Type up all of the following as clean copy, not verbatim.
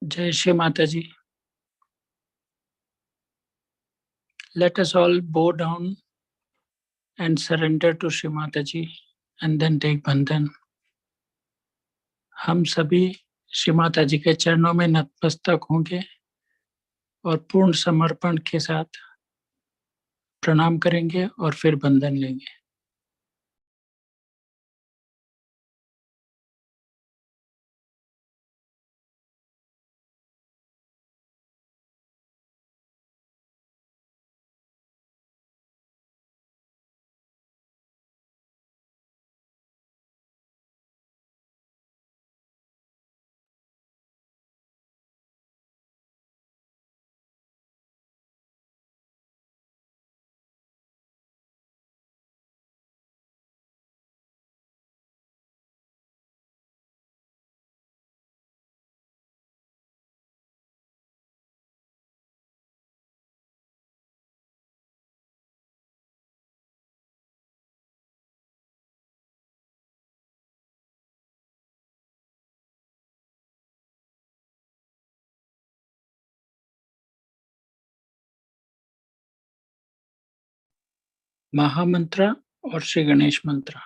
Jai Shri Mataji. Let us all bow down and surrender to Shri Mataji and then take Bandhan. हम सभी श्री माता जी के चरणों में नतमस्तक होंगे और पूर्ण समर्पण के साथ प्रणाम करेंगे और फिर बंधन लेंगे। महामंत्र और श्री गणेश मंत्र।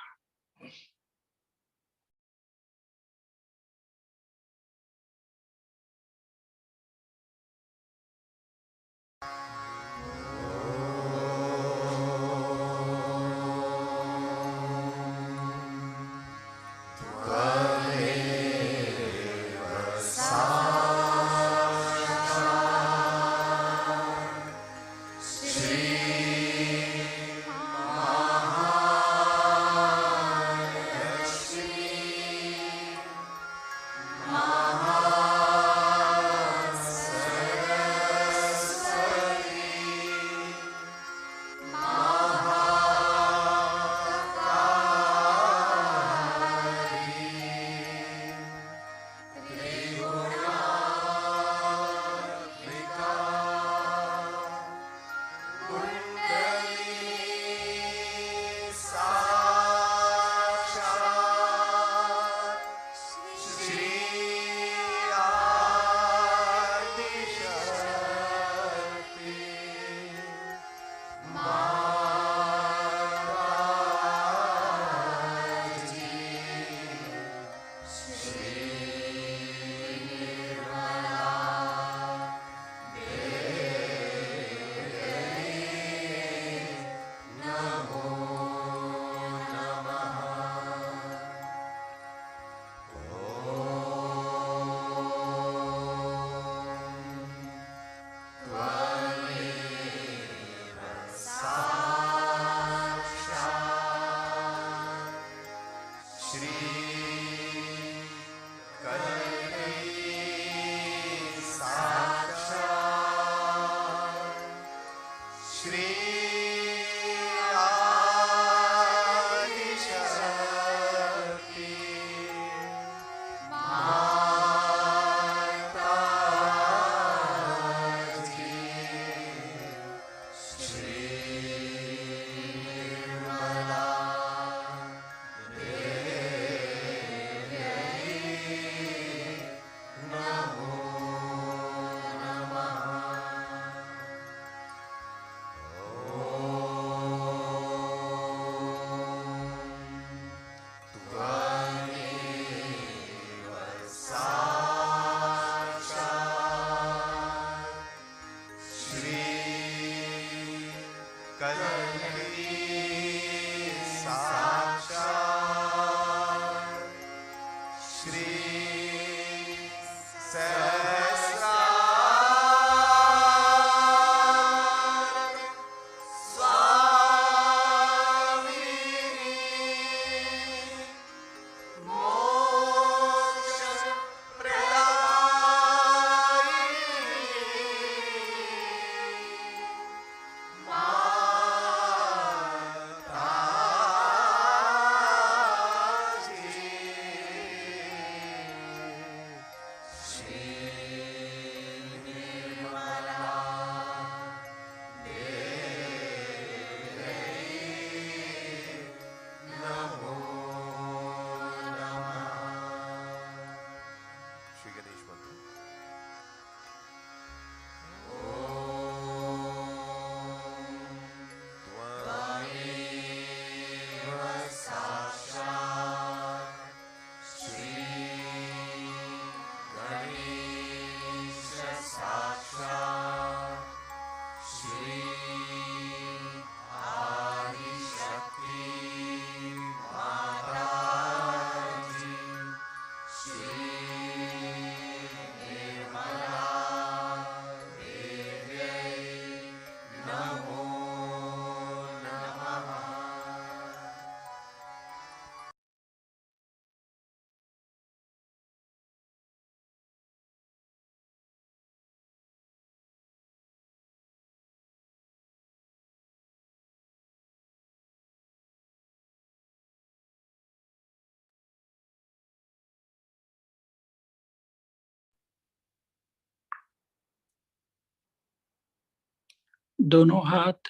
दोनों हाथ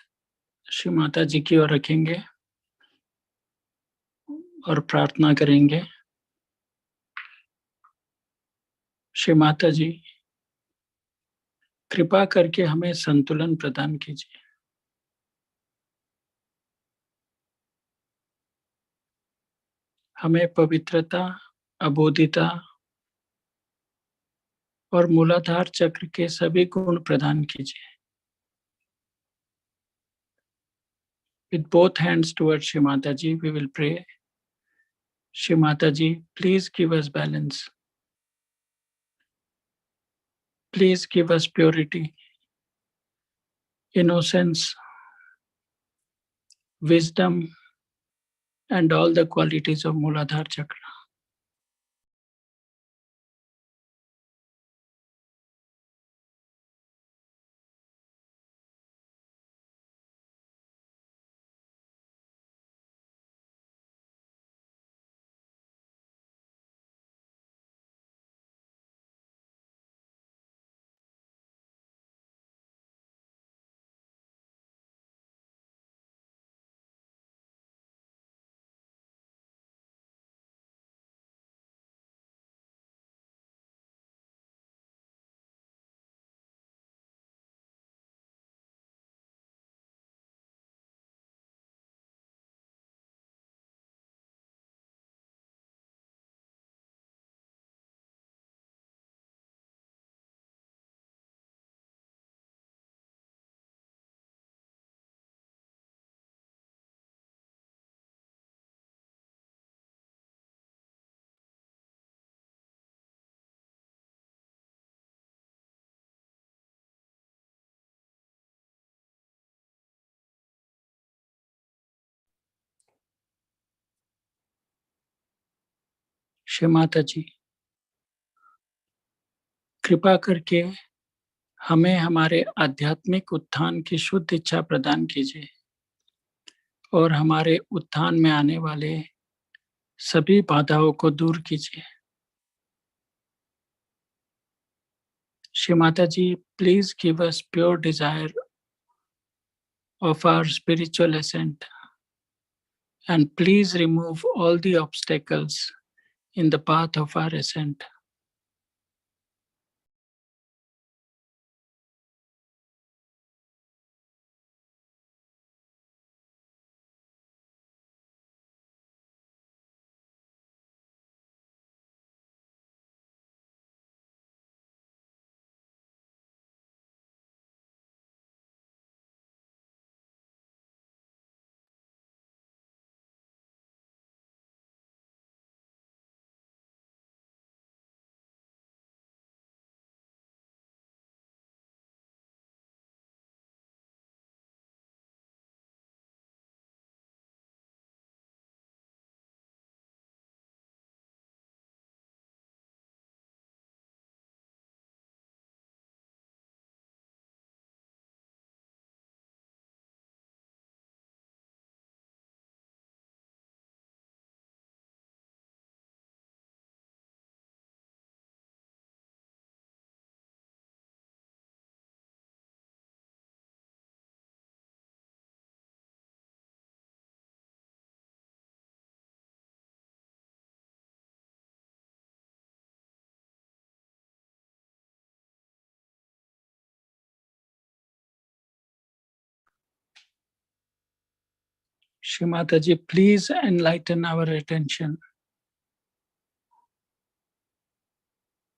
श्री माता जी की ओर रखेंगे और प्रार्थना करेंगे। श्री माता जी, कृपा करके हमें संतुलन प्रदान कीजिए। हमें पवित्रता, अबोधिता और मूलाधार चक्र के सभी गुण प्रदान कीजिए। With both hands towards Shri Mataji, we will pray. Shri Mataji, please give us balance. Please give us purity, innocence, wisdom, and all the qualities of Mooladhara Chakra. Shri Mata जी, कृपा करके हमें हमारे आध्यात्मिक उत्थान की शुद्ध इच्छा प्रदान कीजिए और हमारे उत्थान में आने वाले सभी बाधाओं को दूर कीजिए। श्री माता जी, please give us pure desire of our spiritual ascent and please remove all the obstacles in the path of our ascent. Shri Mataji, please enlighten our attention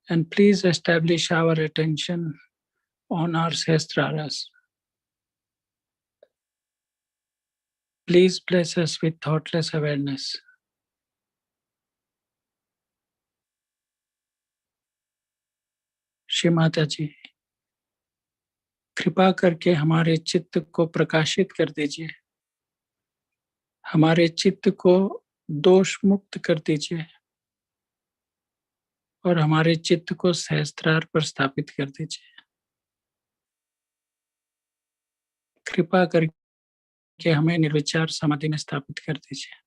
and please establish our attention on our Sahasraras. Please bless us with thoughtless awareness. Shri Mata जी, कृपा करके हमारे चित्त को प्रकाशित कर दीजिए, हमारे चित्त को दोष मुक्त कर दीजिए और हमारे चित्त को सहस्त्रार पर स्थापित कर दीजिए। कृपा करके हमें निर्विचार समाधि में स्थापित कर दीजिए।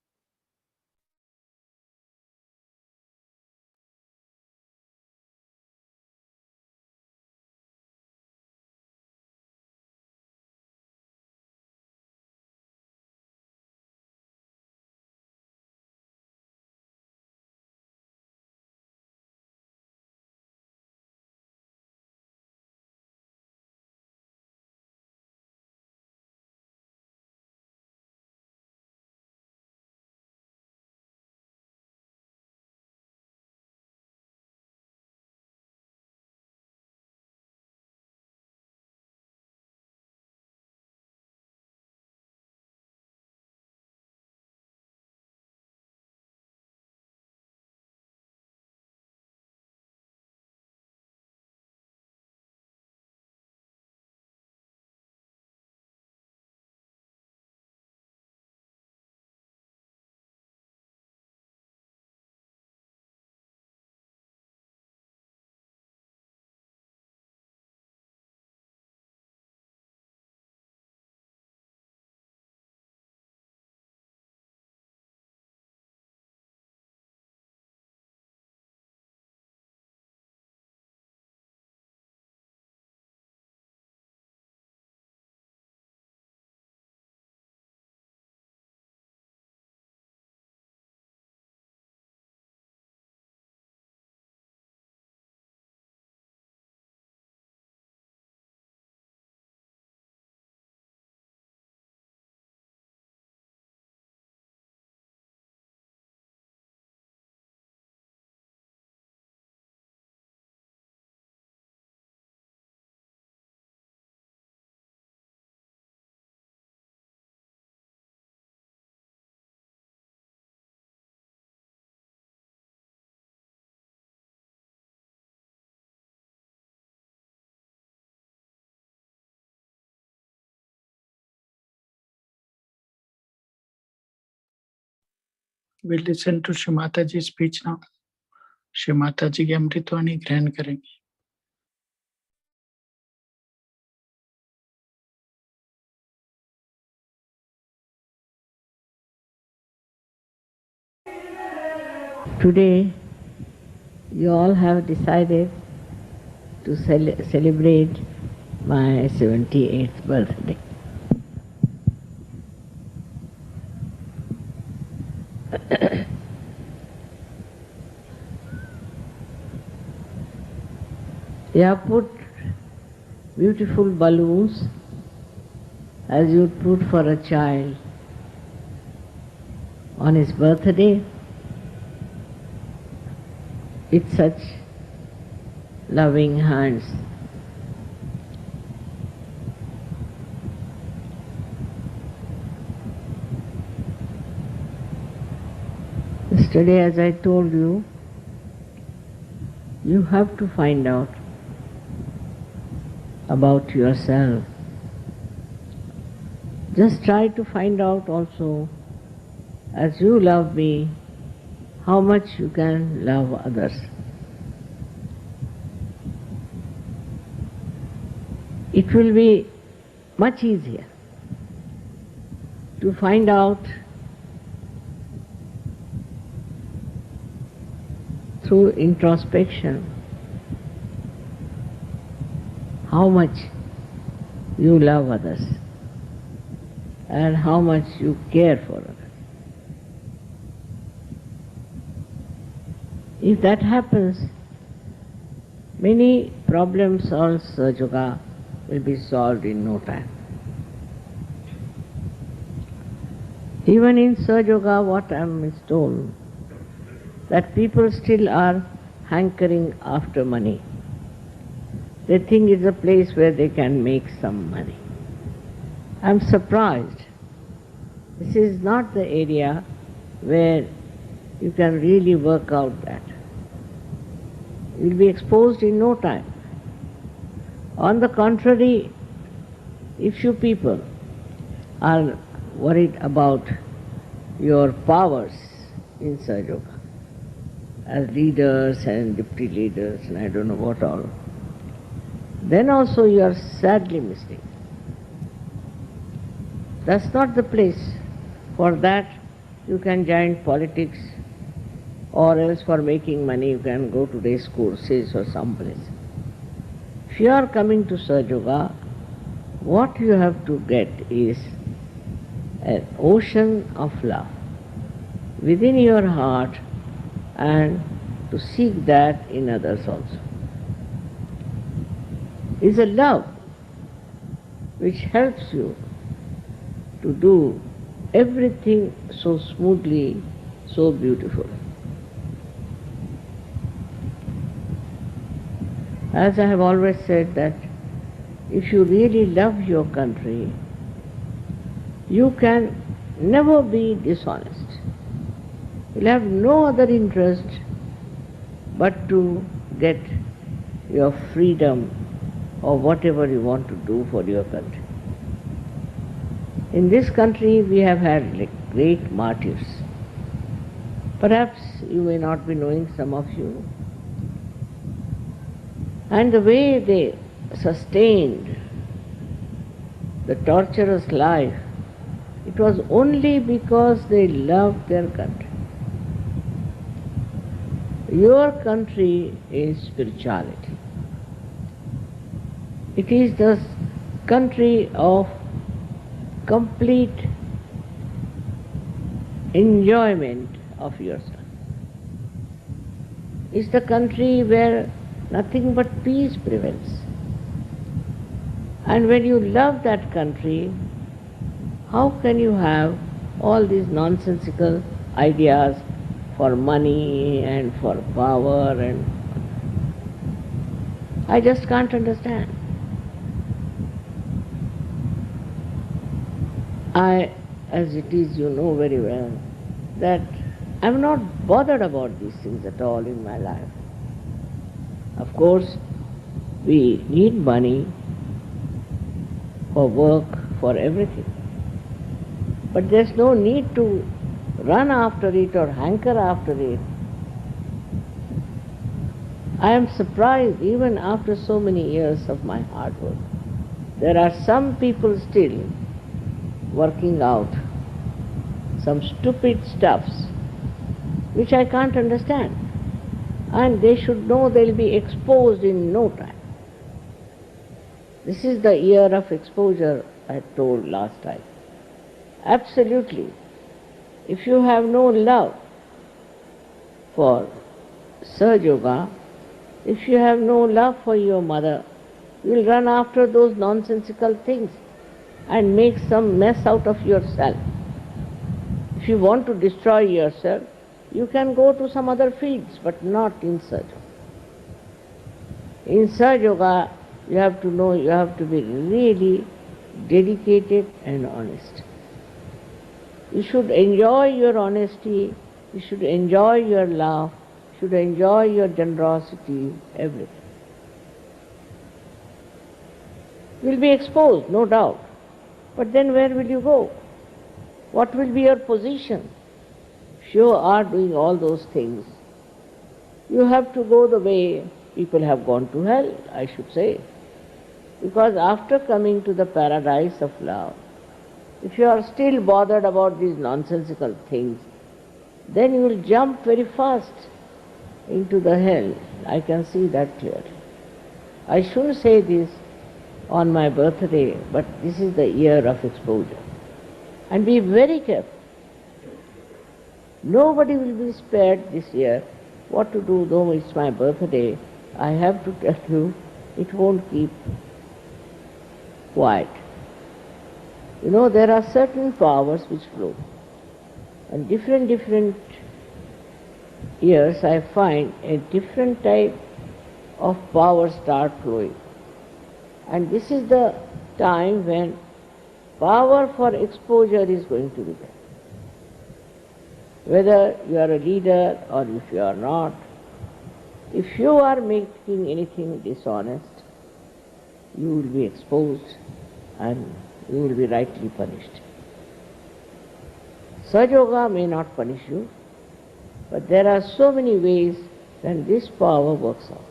We listen to Shrimata ji's speech now. Shrimata ji की अमृतवाणी ग्रहण करेंगे. Today, you all have decided to celebrate my 78th birthday. You have put beautiful balloons as you would put for a child on his birthday with such loving hands. Yesterday, as I told you, you have to find out about yourself. Just try to find out also, as you love me, how much you can love others. It will be much easier to find out through introspection how much you love others and how much you care for others. If that happens, many problems of Sahaja will be solved in no time. Even in Sahaja, what I am told, that people still are hankering after money. They think it's a place where they can make some money. I'm surprised. This is not the area where you can really work out that. You'll be exposed in no time. On the contrary, if you people are worried about your powers in Sahaja, as leaders and deputy leaders and I don't know what all, then also you are sadly mistaken. That's not the place. For that you can join politics, or else for making money you can go to race courses or someplace. If you are coming to Sahaja, what you have to get is an ocean of love within your heart, and to seek that in others also. It's a love which helps you to do everything so smoothly, so beautifully. As I have always said, that if you really love your country, you can never be dishonest. You'll have no other interest but to get your freedom or whatever you want to do for your country. In this country we have had great martyrs. Perhaps you may not be knowing, some of you. And the way they sustained the torturous life, it was only because they loved their country. Your country is spirituality. It is the country of complete enjoyment of yourself. It's the country where nothing but peace prevails. And when you love that country, how can you have all these nonsensical ideas for money and for power? And I just can't understand. As it is, you know very well, that I'm not bothered about these things at all in my life. Of course, we need money for work, for everything. But there's no need to run after it or hanker after it. I am surprised even after so many years of my hard work. There are some people still working out some stupid stuffs which I can't understand. And they should know they'll be exposed in no time. This is the year of exposure I told last time. Absolutely. If you have no love for Sahaja Yoga, if you have no love for your mother, you will run after those nonsensical things and make some mess out of yourself. If you want to destroy yourself, you can go to some other fields, but not in Sahaja Yoga. In Sahaja Yoga, you have to know you have to be really dedicated and honest. You should enjoy your honesty, you should enjoy your love, you should enjoy your generosity, everything. You will be exposed, no doubt. But then where will you go? What will be your position? If you are doing all those things, you have to go the way people have gone to hell, I should say. Because after coming to the paradise of love, if you are still bothered about these nonsensical things, then you will jump very fast into the hell. I can see that clearly. I shouldn't say this on my birthday, but this is the year of exposure. And be very careful. Nobody will be spared this year. What to do, though it's my birthday, I have to tell you, it won't keep quiet. You know, there are certain powers which flow. And different years I find a different type of power start flowing. And this is the time when power for exposure is going to be there. Whether you are a leader or if you are not, if you are making anything dishonest, you will be exposed and you will be rightly punished. Sahaja Yoga may not punish you, but there are so many ways when this power works out.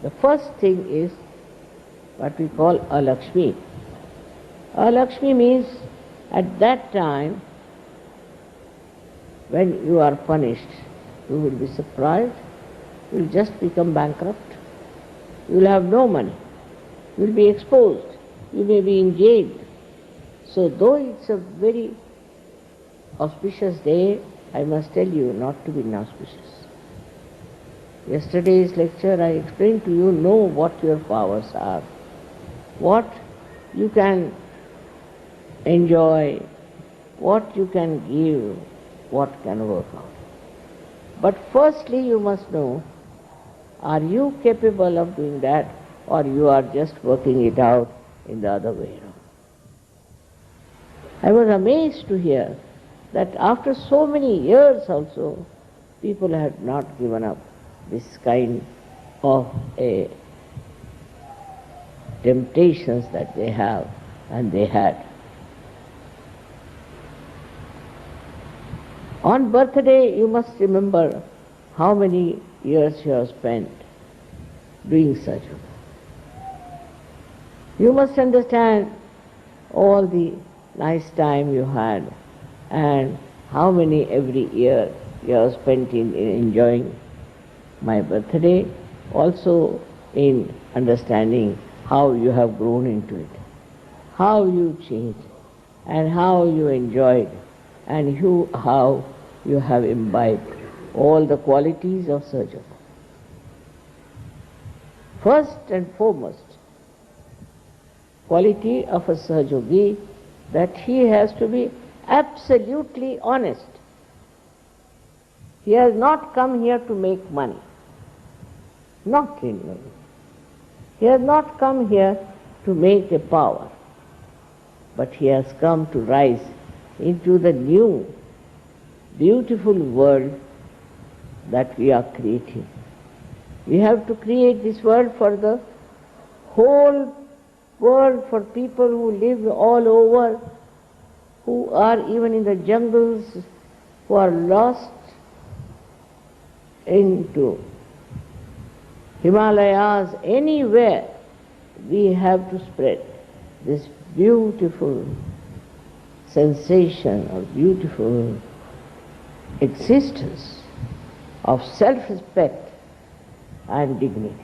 The first thing is what we call Alakshmi. Alakshmi means at that time when you are punished, you will be surprised, you will just become bankrupt, you will have no money, you will be exposed, you may be in jail. So though it's a very auspicious day, I must tell you not to be inauspicious. Yesterday's lecture I explained to you, know what your powers are, what you can enjoy, what you can give, what can work out. But firstly you must know, are you capable of doing that or you are just working it out in the other way around? I was amazed to hear that after so many years also, people had not given up this kind of a temptations that they have and they had. On birthday, you must remember how many years you have spent doing Sahaja Yoga. You must understand all the nice time you had and how many every year you have spent in enjoying my birthday, also in understanding how you have grown into it, how you changed, and how you enjoyed, and how you have imbibed all the qualities of Sahaja Yoga. First and foremost, quality of a Sahaja Yogi, that he has to be absolutely honest. He has not come here to make money. Not really. He has not come here to make a power, but he has come to rise into the new, beautiful world that we are creating. We have to create this world for the whole world, for people who live all over who are even in the jungles, who are lost into Himalayas, anywhere, we have to spread this beautiful sensation or beautiful existence of self-respect and dignity.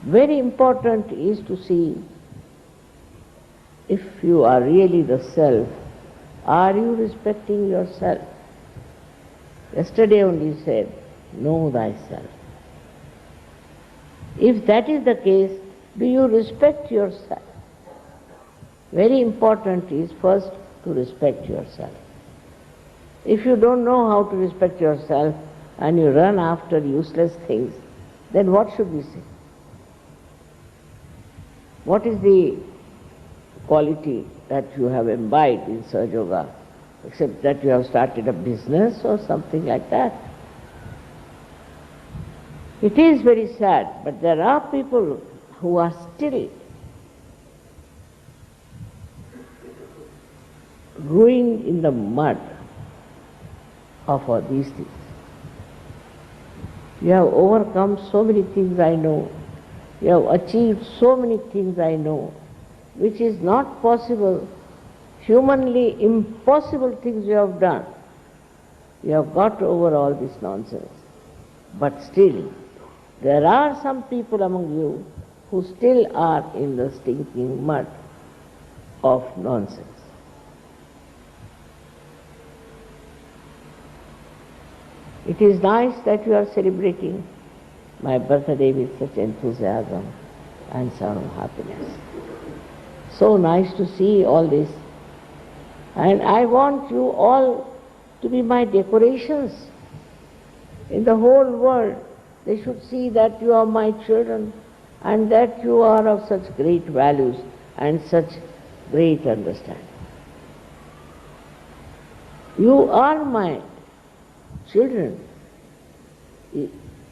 Very important is to see if you are really the self, are you respecting yourself? Yesterday only said, know thyself. If that is the case, do you respect yourself? Very important is first to respect yourself. If you don't know how to respect yourself and you run after useless things, then what should we say? What is the quality that you have imbibed in Sahaja Yoga, except that you have started a business or something like that? It is very sad, but there are people who are still growing in the mud of all these things. You have overcome so many things, I know. You have achieved so many things, I know, which is not possible, humanly impossible things you have done. You have got over all this nonsense. But still, there are some people among you who still are in the stinking mud of nonsense. It is nice that you are celebrating my birthday with such enthusiasm and some happiness. So nice to see all this. And I want you all to be my decorations in the whole world. They should see that you are my children and that you are of such great values and such great understanding. You are my children.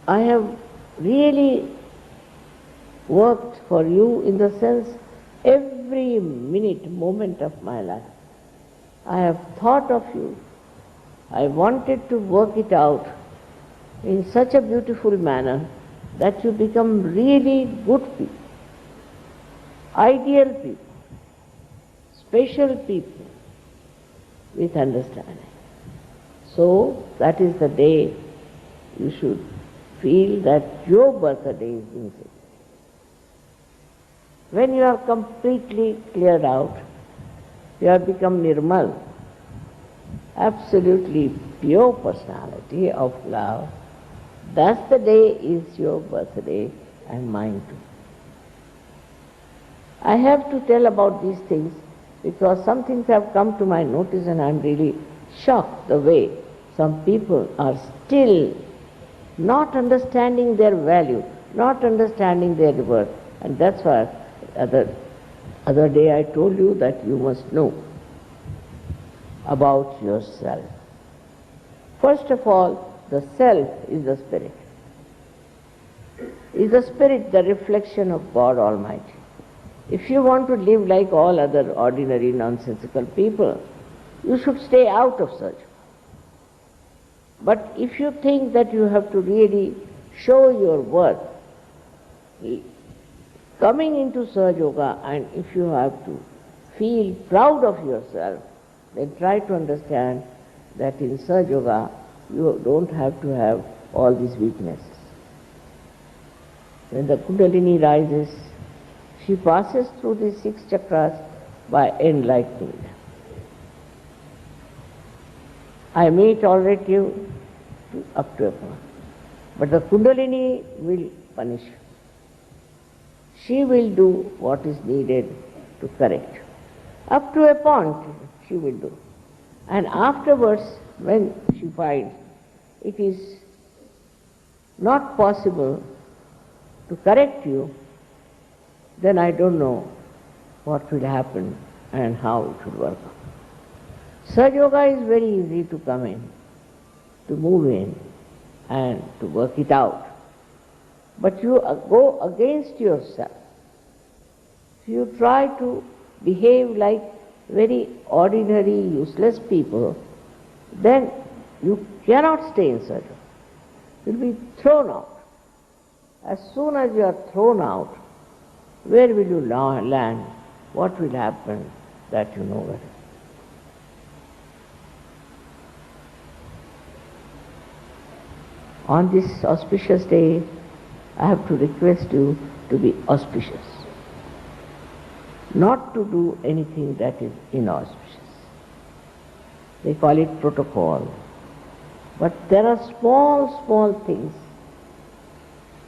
I have really worked for you in the sense every minute, moment of my life. I have thought of you. I wanted to work it out in such a beautiful manner that you become really good people, ideal people, special people with understanding. So that is the day you should feel that your birthday is in it. When you are completely cleared out, you have become Nirmal, absolutely pure personality of love. That's the day is your birthday and mine too. I have to tell about these things because some things have come to my notice and I'm really shocked the way some people are still not understanding their value, not understanding their worth. And that's why other day I told you that you must know about yourself. First of all, the self is the spirit. Is the spirit the reflection of God Almighty? If you want to live like all other ordinary nonsensical people, you should stay out of such. But if you think that you have to really show your worth, coming into Sahaja Yoga, and if you have to feel proud of yourself, then try to understand that in Sahaja Yoga you don't have to have all these weaknesses. When the Kundalini rises, she passes through these 6 chakras by enlightening them. I may tolerate you up to a point, but the Kundalini will punish you. She will do what is needed to correct you. Up to a point she will do. And afterwards, when she finds it is not possible to correct you, then I don't know what will happen and how it will work out. Sahaja Yoga is very easy to come in, to move in and to work it out. But you go against yourself. You try to behave like very ordinary, useless people, then you cannot stay in Sahaja. You will be thrown out. As soon as you are thrown out, where will you land? What will happen? That you know very. On this auspicious day, I have to request you to be auspicious, not to do anything that is inauspicious. They call it protocol. But there are small, small things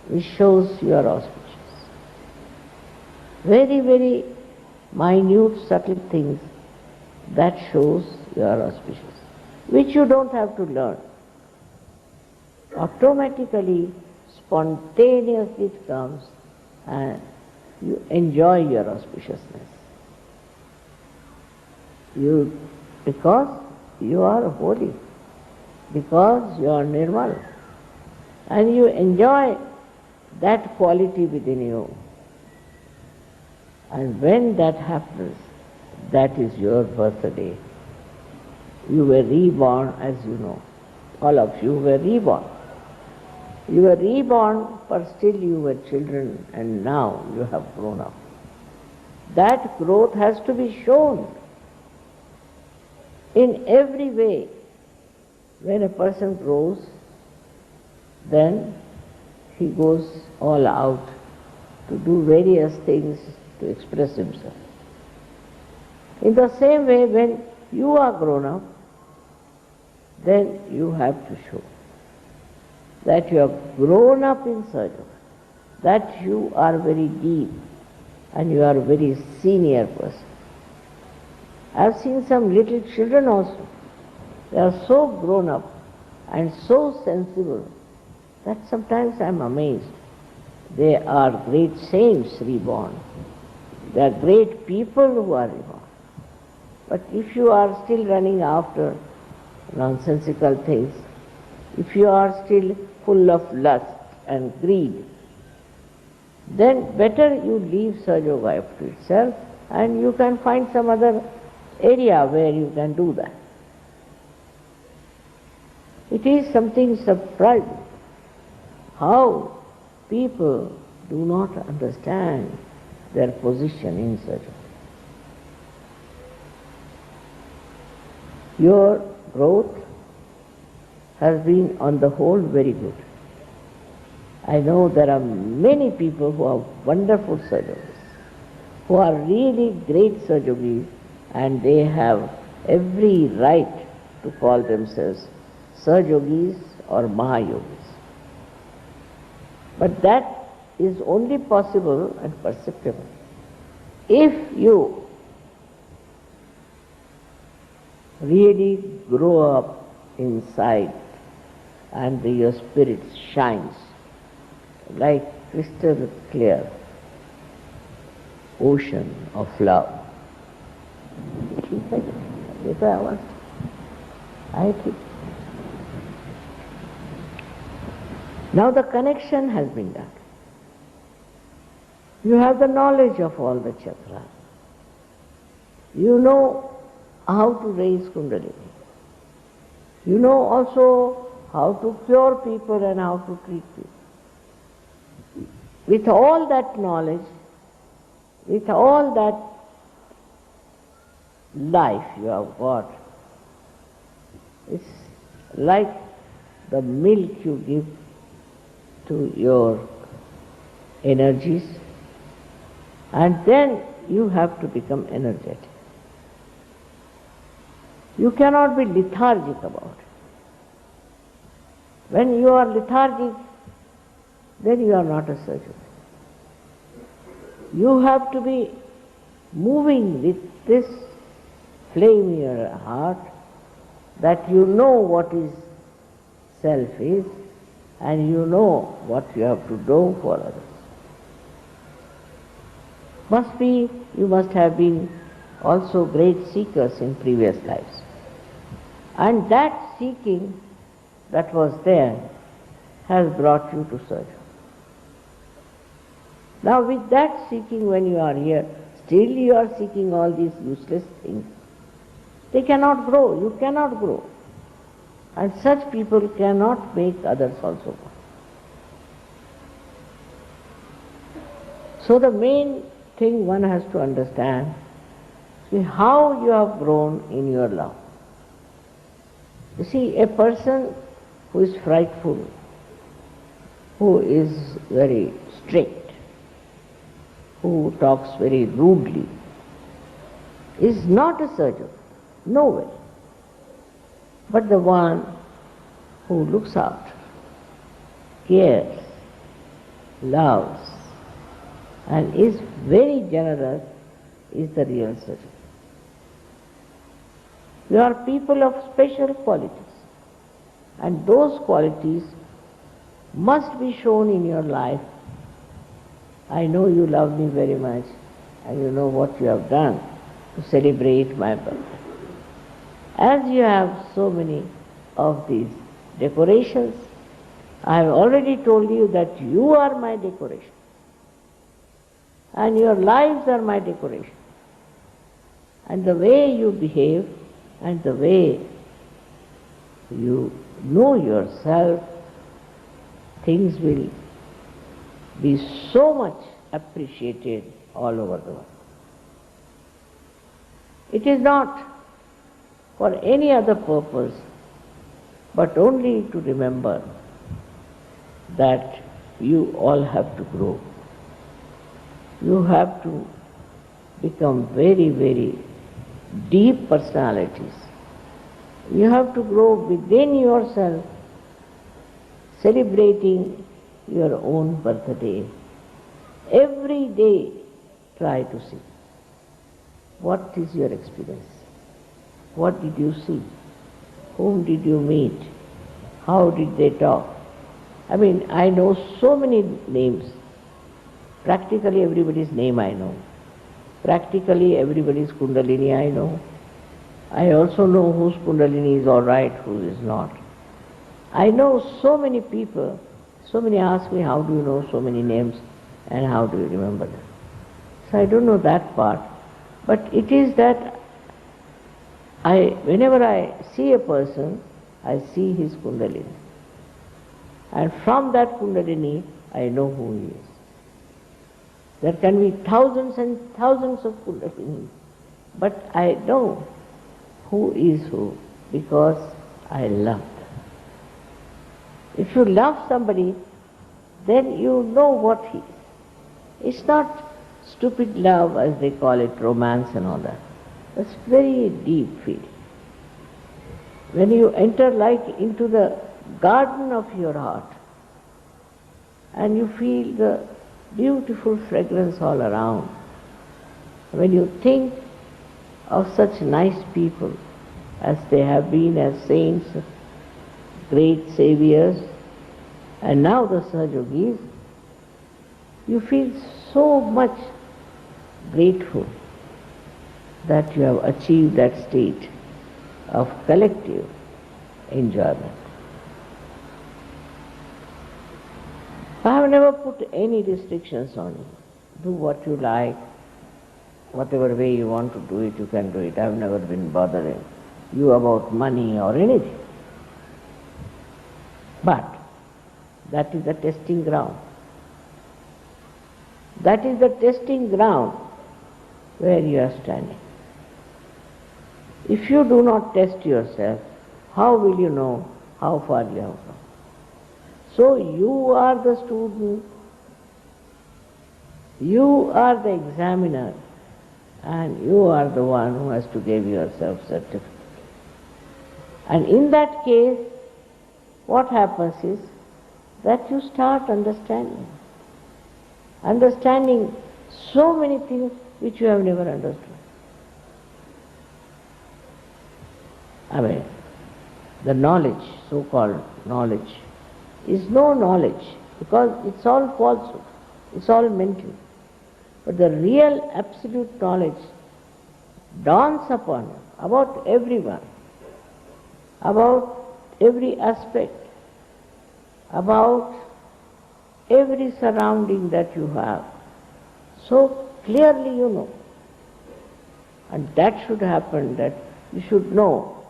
which shows you are auspicious. Very, very minute, subtle things that shows you are auspicious, which you don't have to learn. Automatically, spontaneously it comes and you enjoy your auspiciousness. Because you are holy, because you are nirmal, and you enjoy that quality within you. And when that happens, that is your birthday. You were reborn, as you know. All of you were reborn. You were reborn, but still you were children, and now you have grown up. That growth has to be shown in every way. When a person grows, then he goes all out to do various things to express himself. In the same way, when you are grown up, then you have to show that you have grown up in Sahaja, that you are very deep and you are a very senior person. I have seen some little children also. They are so grown up and so sensible that sometimes I am amazed. They are great saints reborn. They are great people who are reborn. But if you are still running after nonsensical things, if you are still full of lust and greed, then better you leave Sahaja to itself and you can find some other area where you can do that. It is something surprising how people do not understand their position in Sahaja. Your growth has been on the whole very good. I know there are many people who are wonderful Sahajogis, who are really great Sahajogis, and they have every right to call themselves Sahajogis or Mahayogis. But that is only possible and perceptible if you really grow up inside and your spirit shines like crystal clear ocean of love. Now the connection has been done. You have the knowledge of all the chakras. You know how to raise Kundalini. You know also how to cure people and how to treat people. With all that knowledge, with all that life you have got, it's like the milk you give to your energies, and then you have to become energetic. You cannot be lethargic about it. When you are lethargic, then you are not a surgeon. You have to be moving with this flame in your heart, that you know what is self is, and you know what you have to do for others. You must have been also great seekers in previous lives. And that seeking that was there has brought you to Sahaja. Now with that seeking, when you are here, still you are seeking all these useless things. They cannot grow, you cannot grow. And such people cannot make others also grow. So the main thing one has to understand is how you have grown in your love. You see, a person who is frightful, who is very strict, who talks very rudely, is not a surgeon, no way. But the one who looks after, cares, loves, and is very generous is the real surgeon. You are people of special qualities, and those qualities must be shown in your life. I know you love me very much, and you know what you have done to celebrate my birthday. As you have so many of these decorations, I have already told you that you are my decoration, and your lives are my decoration. And the way you behave and the way you know yourself, things will be so much appreciated all over the world. It is not for any other purpose, but only to remember that you all have to grow. You have to become very, very deep personalities. You have to grow within yourself, celebrating your own birthday. Every day try to see what is your experience. What did you see? Whom did you meet? How did they talk? I mean, I know so many names. Practically everybody's name I know. Practically everybody's Kundalini I know. I also know whose Kundalini is all right, who is not. I know so many people. So many ask me, how do you know so many names and how do you remember them? So I don't know that part. But it is that whenever I see a person, I see his Kundalini. And from that Kundalini, I know who he is. There can be thousands and thousands of Kundalini, but I know who is who because I love them. If you love somebody, then you know what he is. It's not stupid love as they call it, romance and all that. It's very deep feeling. When you enter like into the garden of your heart and you feel the beautiful fragrance all around, when you think of such nice people as they have been as saints, great saviors, and now the Sahajogis, you feel so much grateful that you have achieved that state of collective enjoyment. I have never put any restrictions on you. Do what you like, whatever way you want to do it, you can do it. I have never been bothering you about money or anything. But that is the testing ground. That is the testing ground where you are standing. If you do not test yourself, how will you know how far you have come? So you are the student, you are the examiner, and you are the one who has to give yourself certificate. And in that case, what happens is that you start understanding. Understanding so many things which you have never understood. I mean, the knowledge, so-called knowledge, is no knowledge because it's all falsehood, it's all mental. But the real absolute knowledge dawns upon you about everyone, about every aspect, about every surrounding that you have. So clearly you know. And that should happen, that you should know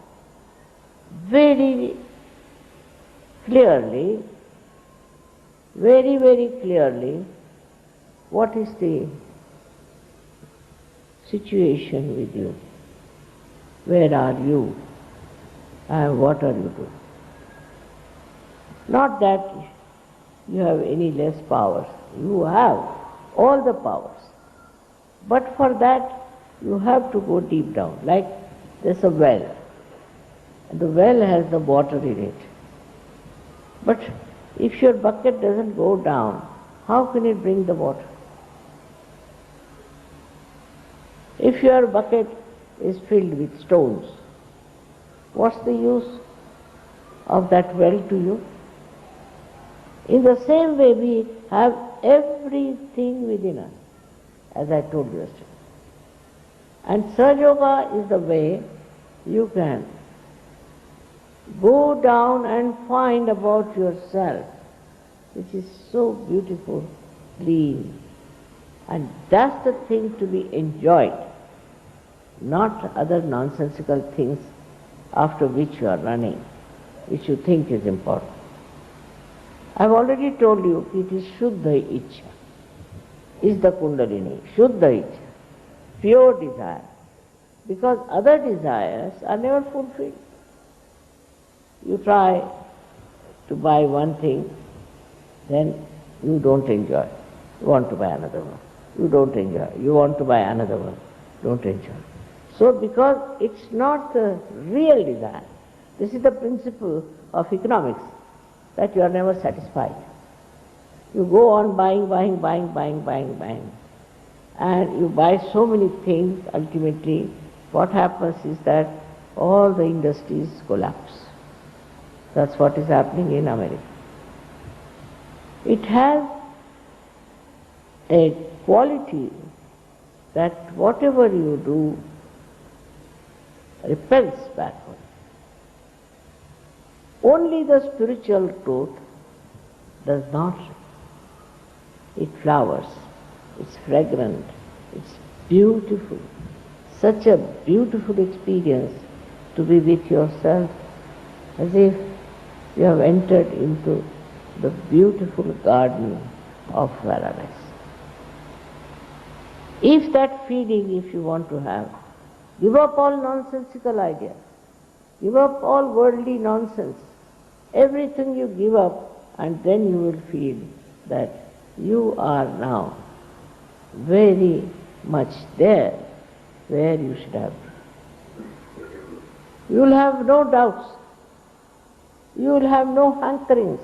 very clearly, very, very clearly, what is the situation with you. Where are you? And what are you doing? Not that you have any less powers. You have all the powers. But for that, you have to go deep down. Like there's a well. And the well has the water in it. But if your bucket doesn't go down, how can it bring the water? If your bucket is filled with stones, what's the use of that well to you? In the same way, we have everything within us, as I told you yesterday. And Sahaja Yoga is the way you can go down and find about yourself, which is so beautiful, clean. And that's the thing to be enjoyed, not other nonsensical things after which you are running, which you think is important. I've already told you it is Shuddha Ichcha, is the Kundalini, Shuddha Ichcha, pure desire. Because other desires are never fulfilled. You try to buy one thing, then you don't enjoy. You want to buy another one. You don't enjoy. You want to buy another one. Don't enjoy. So because it's not the real desire, this is the principle of economics, that you are never satisfied. You go on buying, and you buy so many things, ultimately what happens is that all the industries collapse. That's what is happening in America. It has a quality that whatever you do repels backward. Only the spiritual truth does not. It flowers, it's fragrant, it's beautiful. Such a beautiful experience to be with yourself, as if you have entered into the beautiful garden of paradise. If that feeling, if you want to have, give up all nonsensical ideas, give up all worldly nonsense, everything you give up, and then you will feel that you are now very much there where you should have been. You will have no doubts. You will have no hankerings.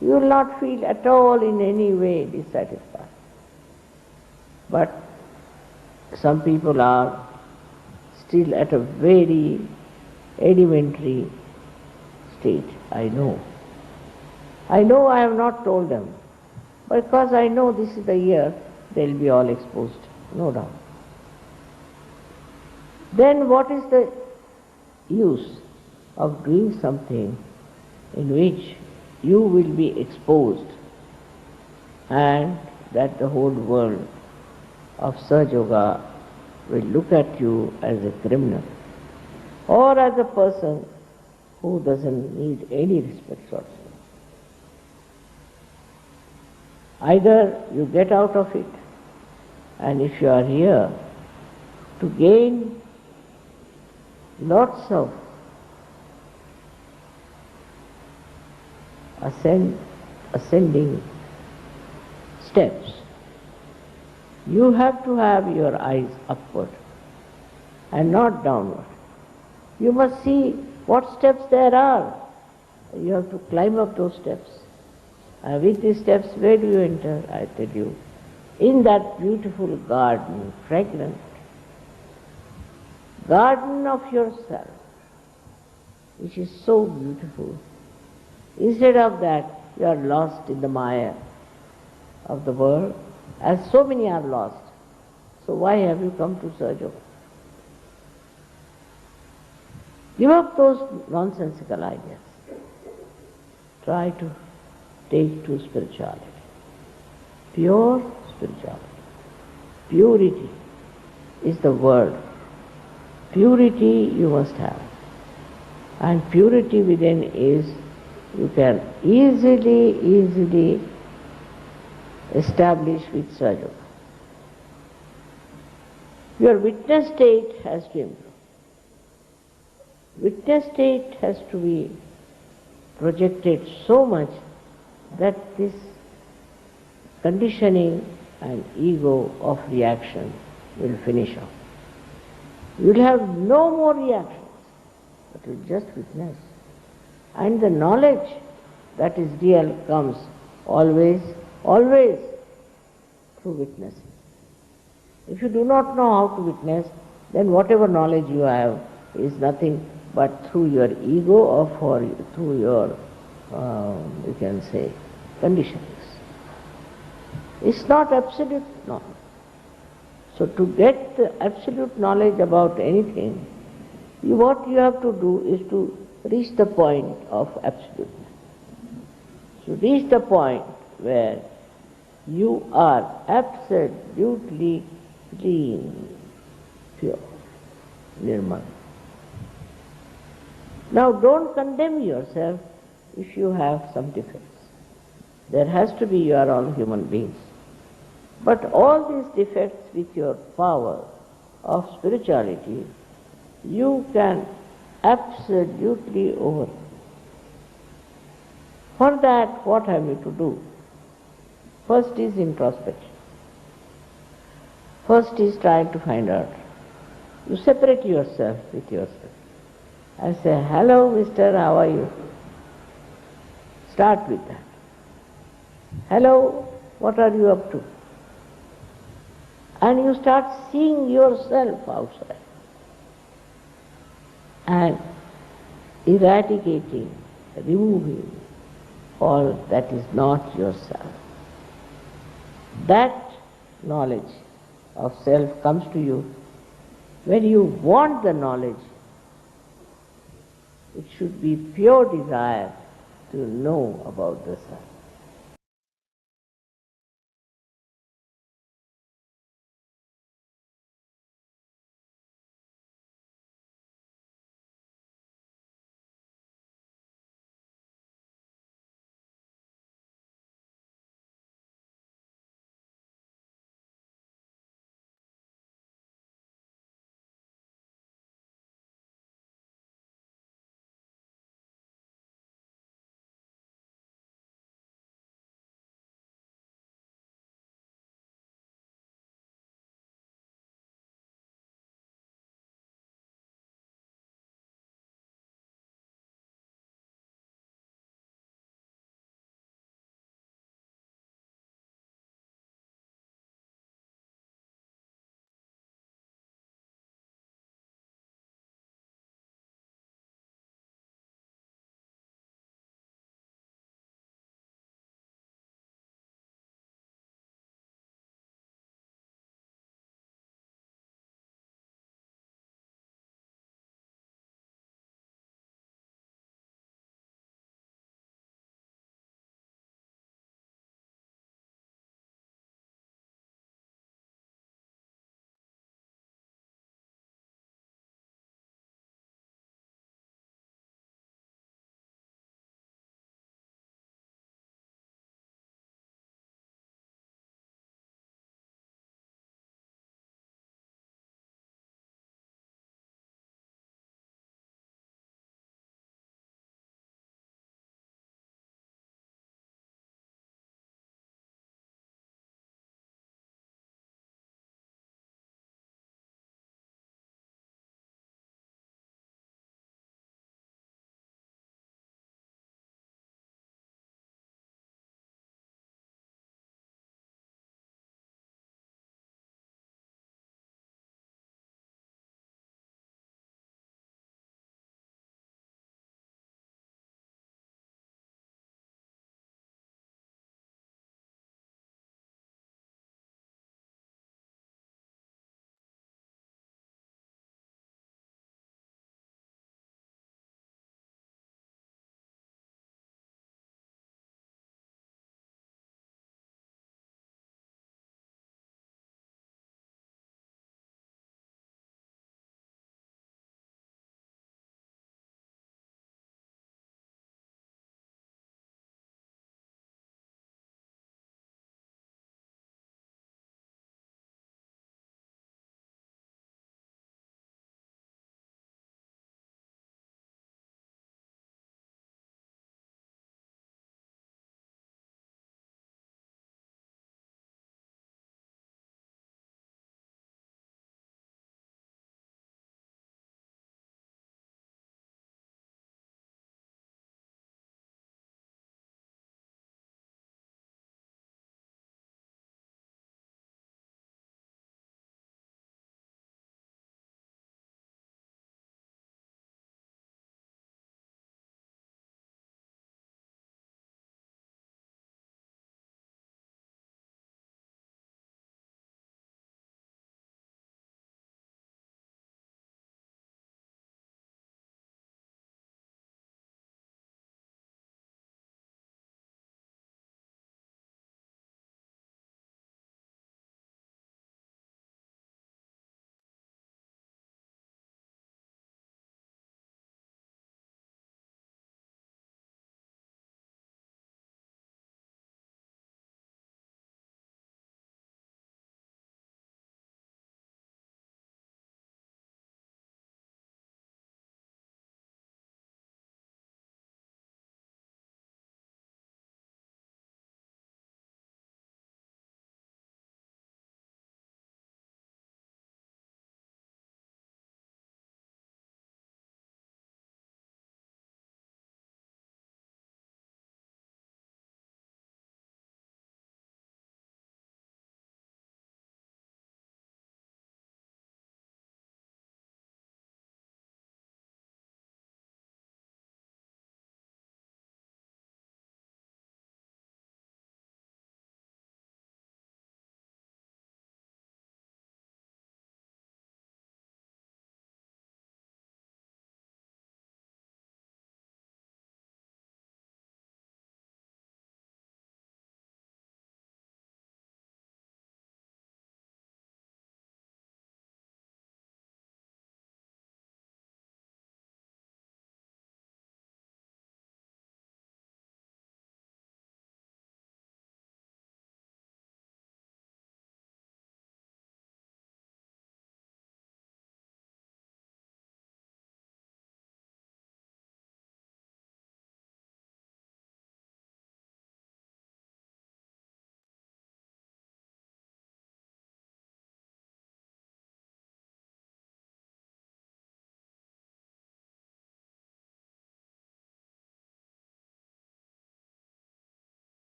You will not feel at all in any way dissatisfied. But some people are still at a very elementary state. I know I have not told them, because I know this is the year they'll be all exposed, no doubt. Then what is the use of doing something in which you will be exposed and that the whole world of Sahaja Yoga will look at you as a criminal or as a person who doesn't need any respect whatsoever? Either you get out of it, and if you are here to gain lots of ascending steps, you have to have your eyes upward and not downward. You must see what steps there are. You have to climb up those steps. With these steps, where do you enter? I tell you, in that beautiful garden, fragrant garden of yourself, which is so beautiful. Instead of that, you are lost in the mire of the world, as so many are lost. So why have you come to Sahaja Yoga? Give up those nonsensical ideas. Try to take to spirituality, pure spirituality, purity, is the word. Purity you must have. And purity within is you can easily establish with Sahaja. Your witness state has to improve. Witness state has to be projected so much that this conditioning and ego of reaction will finish off. You will have no more reactions, but you just witness. And the knowledge that is real comes always through witnessing. If you do not know how to witness, then whatever knowledge you have is nothing but through your ego or through your, you can say, conditionings. It's not absolute knowledge. So to get the absolute knowledge about anything, what you have to do is to reach the point of absoluteness. To reach the point where you are absolutely clean, pure, nirmal. Now don't condemn yourself if you have some defects. There has to be, you are all human beings. But all these defects with your power of spirituality, you can absolutely overcome. For that, what have you to do? First is introspection. First is trying to find out. You separate yourself with yourself and say, hello mister, how are you? Start with that. Hello, what are you up to? And you start seeing yourself outside and eradicating, removing all that is not yourself. That knowledge of self comes to you when you want the knowledge. It should be pure desire to know about the self.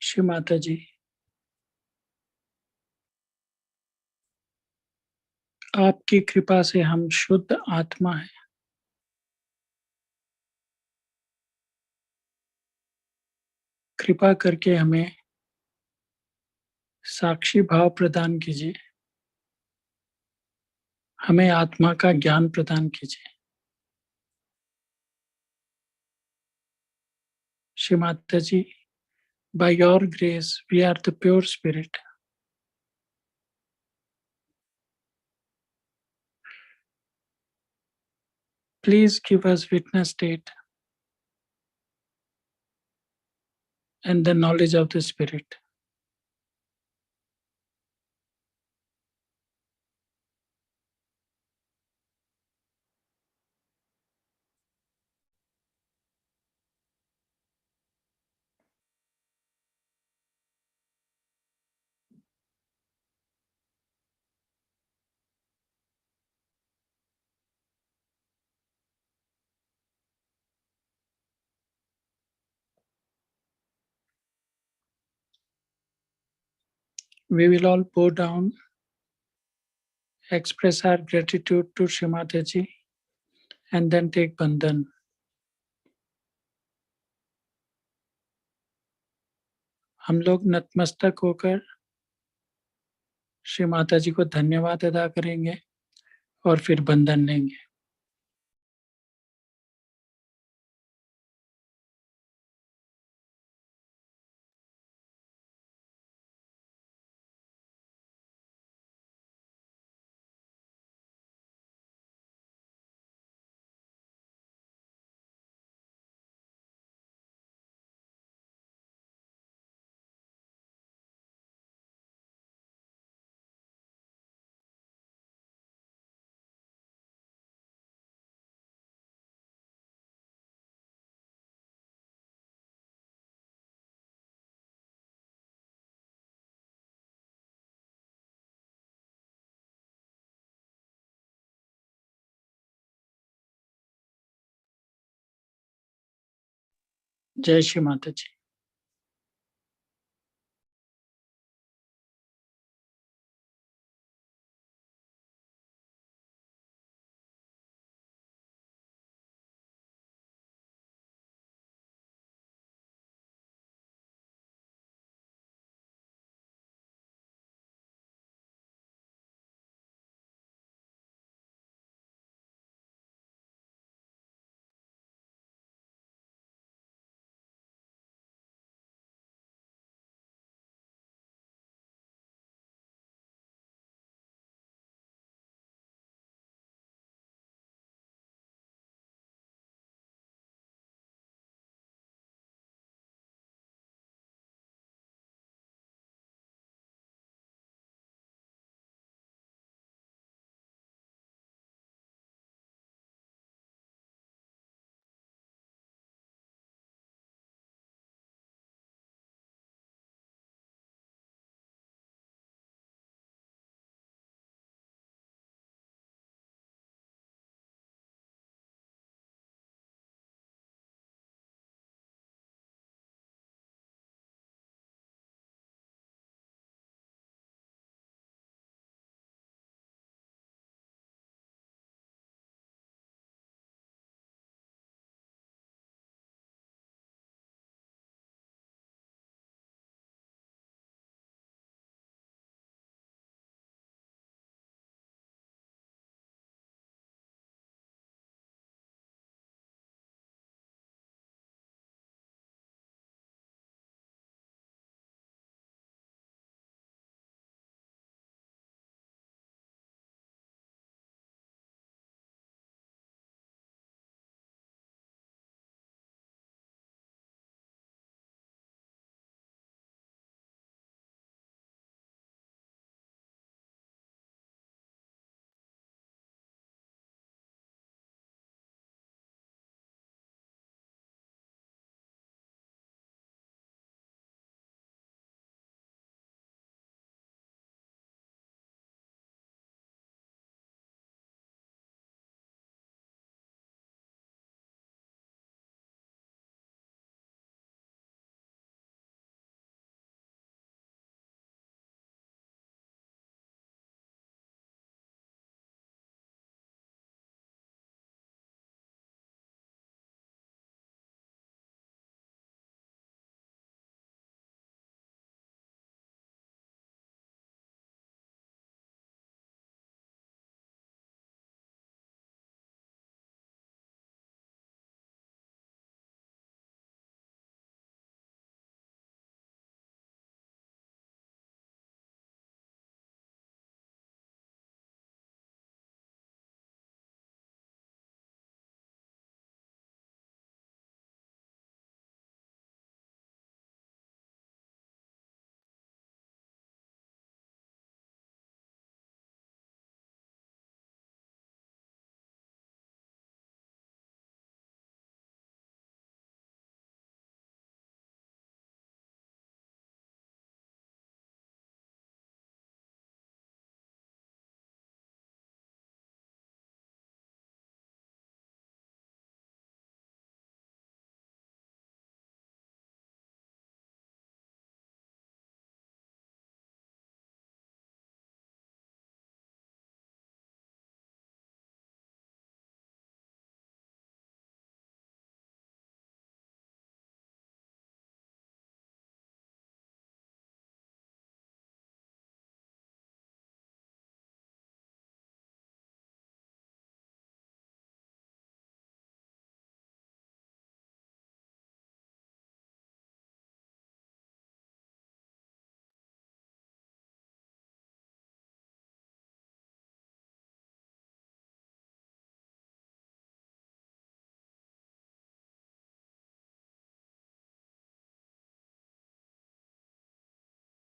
Shri Mata जी, आपकी कृपा से हम शुद्ध आत्मा हैं। कृपा करके हमें साक्षी भाव प्रदान कीजिए। हमें आत्मा का ज्ञान प्रदान कीजिए। श्री माता जी, by your grace, we are the pure spirit. Please give us witness state and the knowledge of the spirit. We will all bow down, express our gratitude to Shri Mataji, and then take bandhan. हम लोग नतमस्तक होकर श्री माता जी को धन्यवाद अदा करेंगे और फिर बंधन लेंगे। जय श्री माता जी।